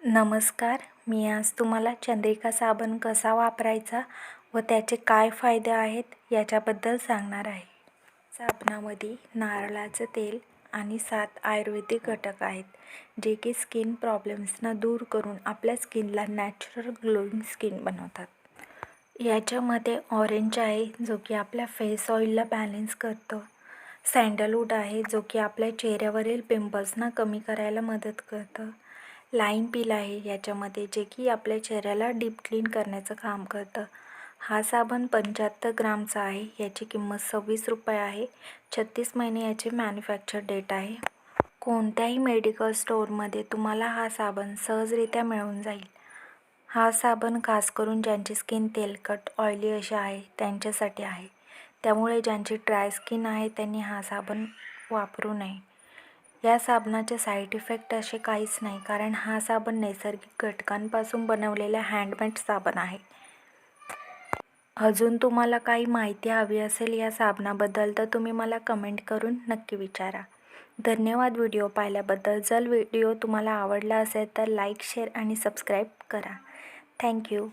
नमस्कार. मी आज तुम्हाला चंद्रिका साबण कसा वापरायचा व त्याचे काय फायदे आहेत याच्याबद्दल सांगणार आहे. साबणामध्ये नारळाचं तेल आणि 7 आयुर्वेदिक घटक आहेत, जे की स्किन प्रॉब्लेम्सना दूर करून आपल्या स्किनला नॅचरल ग्लोईंग स्किन बनवतात. याच्यामध्ये ऑरेंज आहे, जो की आपल्या फेस ऑइलला बॅलन्स करतो. सँडलवूड आहे, जो की आपल्या चेहऱ्यावरील पिंपल्सना कमी करायला मदत करतं. लाईम पील आहे याच्यामध्ये, जे की आपल्या चेहऱ्याला डीप क्लीन करण्याचं काम करतं. हा साबण 75 ग्रामचा आहे. याची किंमत 26 रुपये आहे. 36 महिने याची मॅन्युफॅक्चर डेट आहे. कोणत्याही मेडिकल स्टोअरमध्ये तुम्हाला हा साबण सहजरित्या मिळून जाईल. हा साबण खास करून ज्यांची स्किन तेलकट ऑइली अशी आहे त्यांच्यासाठी आहे. त्यामुळे ज्यांची ड्राय स्किन आहे त्यांनी हा साबण वापरू नये. या साबणाचे साईड इफेक्ट असे काहीच नाही, कारण हा साबण नैसर्गिक घटकांपासून बनवलेला हँडमेड साबण आहे. अजून तुम्हाला काही माहिती हवी असेल या साबणाबद्दल तर तुम्ही मला कमेंट करून नक्की विचारा. धन्यवाद व्हिडिओ पाहिल्याबद्दल. जर व्हिडिओ तुम्हाला आवडला असेल तर लाईक, शेअर आणि सबस्क्राईब करा. थँक्यू.